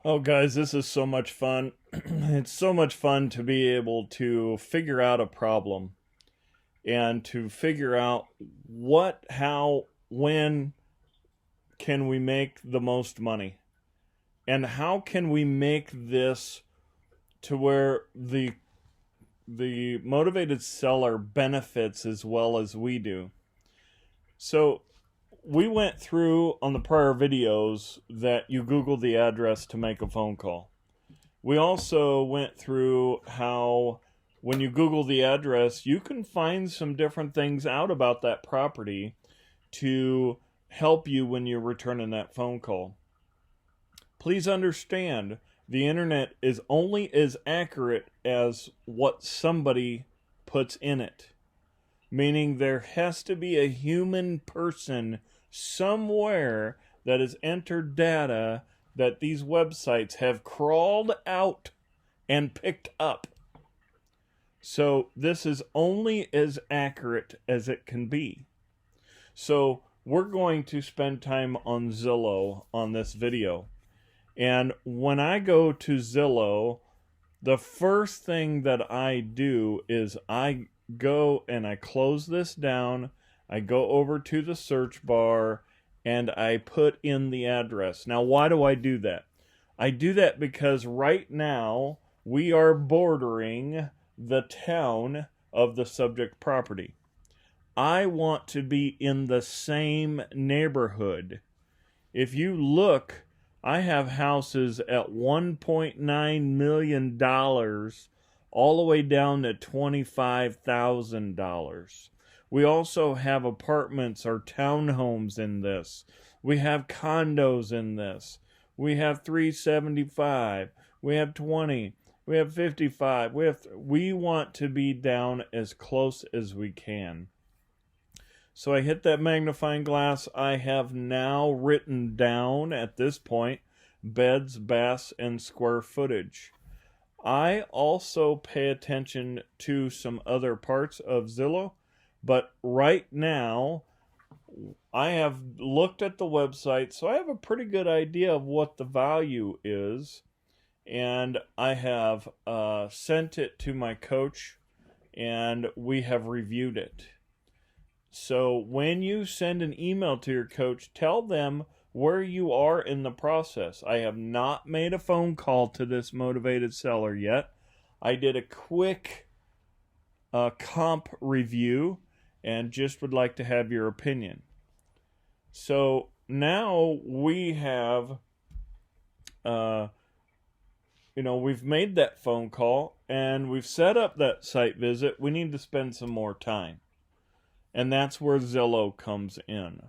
Oh, guys, this is so much fun. It's so much fun to be able to figure out a problem and to figure out what, how, when can we make the most money? And how can we make this to where the motivated seller benefits as well as we do? So, we went through on the prior videos that you Google the address to make a phone call. We also went through how when you Google the address, you can find some different things out about that property to help you when you're returning that phone call. Please understand, the internet is only as accurate as what somebody puts in it. Meaning there has to be a human person somewhere that has entered data that these websites have crawled out and picked up. So this is only as accurate as it can be. So we're going to spend time on Zillow on this video. And when I go to Zillow, the first thing that I do is I go and I close this down. I go over to the search bar and I put in the address. Now, why do I do that? I do that because right now we are bordering the town of the subject property. I want to be in the same neighborhood. If you look, I have houses at $1.9 million all the way down to $25,000. We also have apartments or townhomes in this. We have condos in this. We have 375. We have 20. We have 55. We want to be down as close as we can. So I hit that magnifying glass. I have now written down at this point beds, baths, and square footage. I also pay attention to some other parts of Zillow, but right now I have looked at the website, so I have a pretty good idea of what the value is, and I have sent it to my coach, and we have reviewed it. So when you send an email to your coach, tell them where you are in the process. I have not made a phone call to this motivated seller yet. I did a quick comp review and just would like to have your opinion. So now we have, we've made that phone call and we've set up that site visit. We need to spend some more time. And that's where Zillow comes in.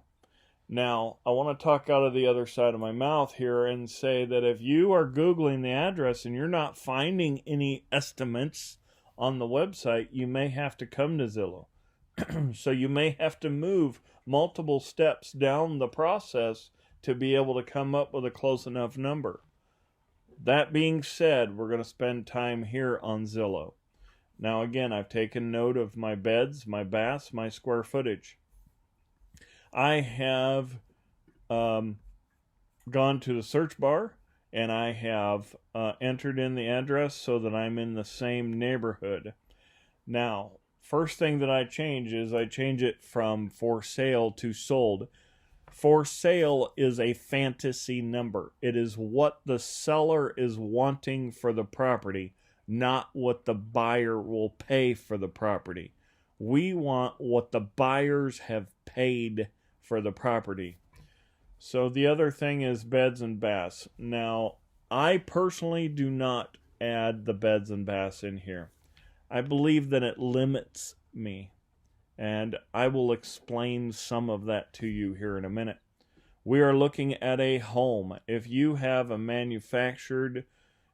Now, I want to talk out of the other side of my mouth here and say that if you are Googling the address and you're not finding any estimates on the website, you may have to come to Zillow. So you may have to move multiple steps down the process to be able to come up with a close enough number. That being said, we're going to spend time here on Zillow. Now again, I've taken note of my beds, my baths, my square footage. I have gone to the search bar and I have entered in the address so that I'm in the same neighborhood. Now, first thing that I change is I change it from for sale to sold. For sale is a fantasy number. It is what the seller is wanting for the property, not what the buyer will pay for the property. We want what the buyers have paid for the property. So the other thing is beds and baths. Now, I personally do not add the beds and baths in here. I believe that it limits me, and I will explain some of that to you here in a minute. We are looking at a home. If you have a manufactured,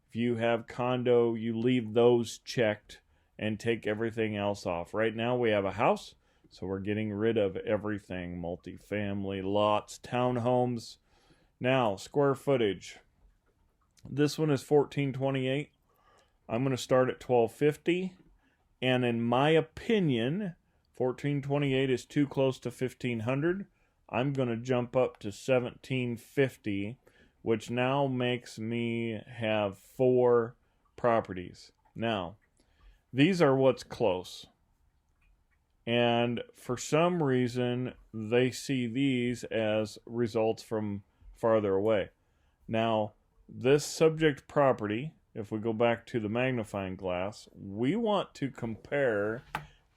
if you have condo, you leave those checked and take everything else off. Right now we have a house, so we're getting rid of everything. Multifamily, lots, townhomes. Now, square footage. This one is 1428. I'm going to start at 1250. And in my opinion, 1428 is too close to 1500. I'm going to jump up to 1750, which now makes me have 4 properties. Now, these are what's close. And for some reason, they see these as results from farther away. Now, this subject property, if we go back to the magnifying glass, we want to compare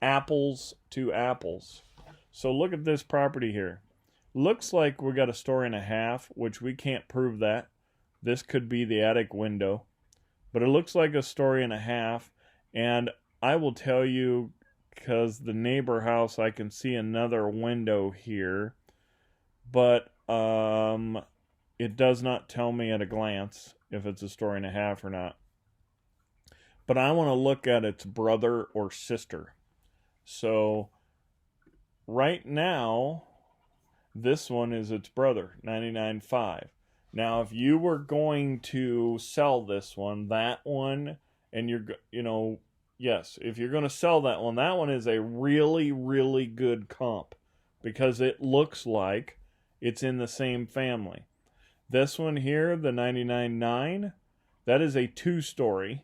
apples to apples. So look at this property here. Looks like we got a story and a half, which we can't prove that. This could be the attic window. But it looks like a story and a half. And I will tell you, because the neighbor house, I can see another window here. But it does not tell me at a glance if it's a story and a half or not. But I want to look at its brother or sister. So right now, this one is its brother, 99.5. Now, if you were going to sell this one, that one, and yes, if you're going to sell that one is a really, really good comp because it looks like it's in the same family. This one here, the 99.9, that is a 2-story,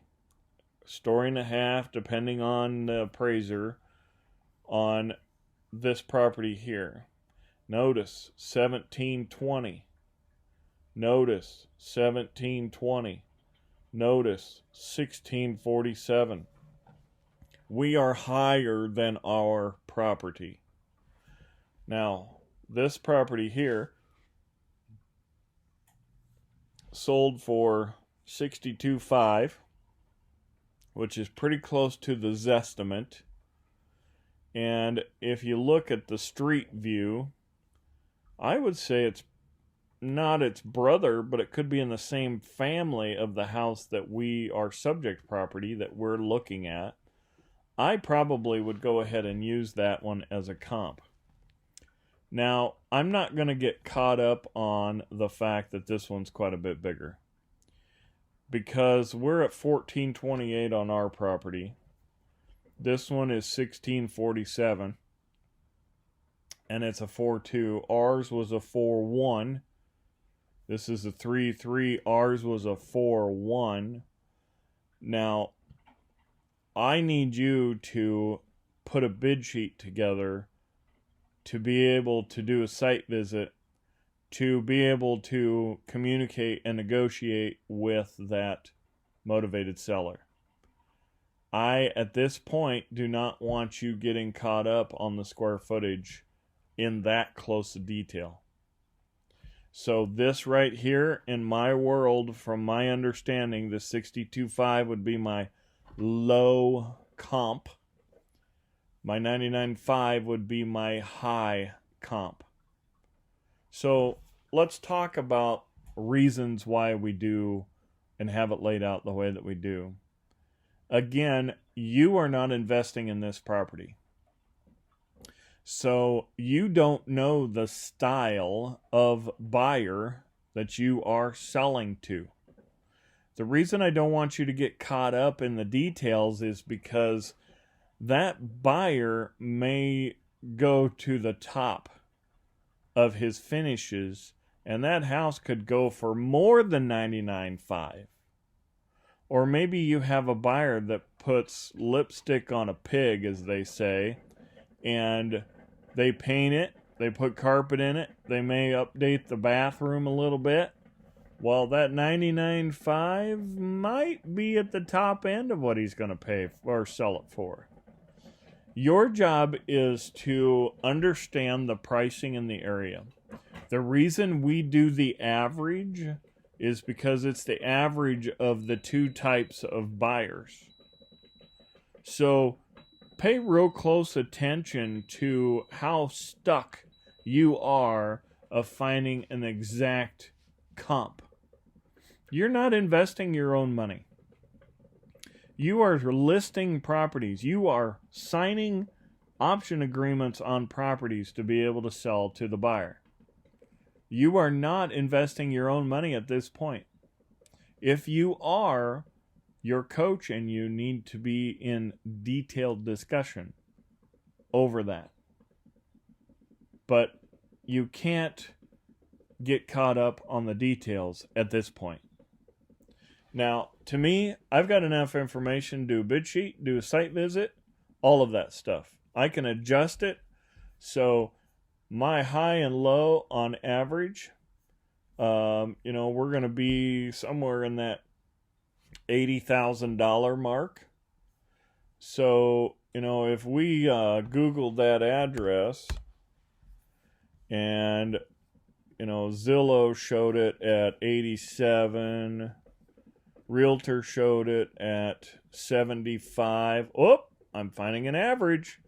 story and a half, depending on the appraiser, on this property here. Notice 1720. Notice 1720. Notice 1647. We are higher than our property. Now, this property here sold for $62,500, which is pretty close to the Zestimate. And if you look at the street view, I would say it's not its brother, but it could be in the same family of the house that our subject property that we're looking at. I probably would go ahead and use that one as a comp. Now, I'm not going to get caught up on the fact that this one's quite a bit bigger, because we're at 1428 on our property. This one is 1647, and it's a 4.2. Ours was a 4.1. This is a 3.3. Ours was a 4.1. Now, I need you to put a bid sheet together to be able to do a site visit, to be able to communicate and negotiate with that motivated seller. I, at this point, do not want you getting caught up on the square footage in that close a detail. So this right here, in my world, from my understanding, the 62.5 would be my low comp. My 99.5 would be my high comp. So let's talk about reasons why we do and have it laid out the way that we do. Again, you are not investing in this property. So you don't know the style of buyer that you are selling to. The reason I don't want you to get caught up in the details is because that buyer may go to the top of his finishes, and that house could go for more than 99.5. Or maybe you have a buyer that puts lipstick on a pig, as they say, and they paint it, they put carpet in it, they may update the bathroom a little bit. Well, that 99.5 might be at the top end of what he's going to pay or sell it for. Your job is to understand the pricing in the area. The reason we do the average is because it's the average of the 2 types of buyers. So pay real close attention to how stuck you are of finding an exact comp. You're not investing your own money. You are listing properties. You are signing option agreements on properties to be able to sell to the buyer. You are not investing your own money at this point. If you are, your coach and you need to be in detailed discussion over that. But you can't get caught up on the details at this point. Now, to me, I've got enough information to do a bid sheet, do a site visit, all of that stuff. I can adjust it. So my high and low on average, we're going to be somewhere in that $80,000 mark. So, if we Googled that address and, Zillow showed it at 87, Realtor showed it at 75. Oh, I'm finding an average.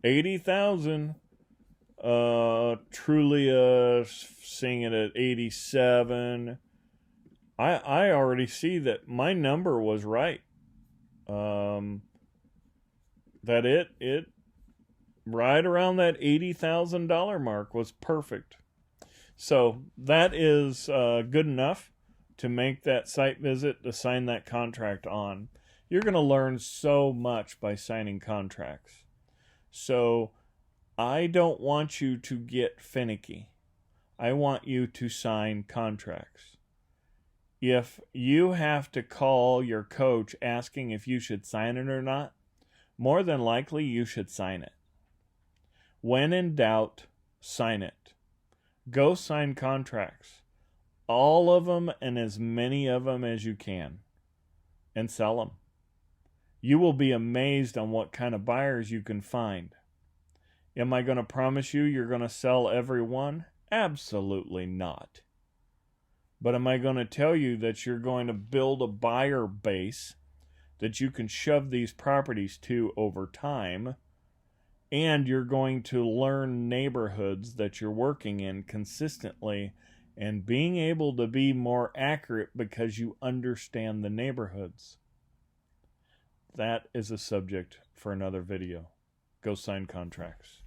80,000. Trulia seeing it at 87. I already see that my number was right. That it right around that $80,000 mark was perfect. So that is good enough to make that site visit, to sign that contract on. You're going to learn so much by signing contracts. So I don't want you to get finicky. I want you to sign contracts. If you have to call your coach asking if you should sign it or not, more than likely you should sign it. When in doubt, sign it. Go sign contracts. All of them and as many of them as you can. And sell them. You will be amazed on what kind of buyers you can find. Am I going to promise you're going to sell every one? Absolutely not. But am I going to tell you that you're going to build a buyer base that you can shove these properties to over time, and you're going to learn neighborhoods that you're working in consistently and being able to be more accurate because you understand the neighborhoods? That is a subject for another video. Go sign contracts.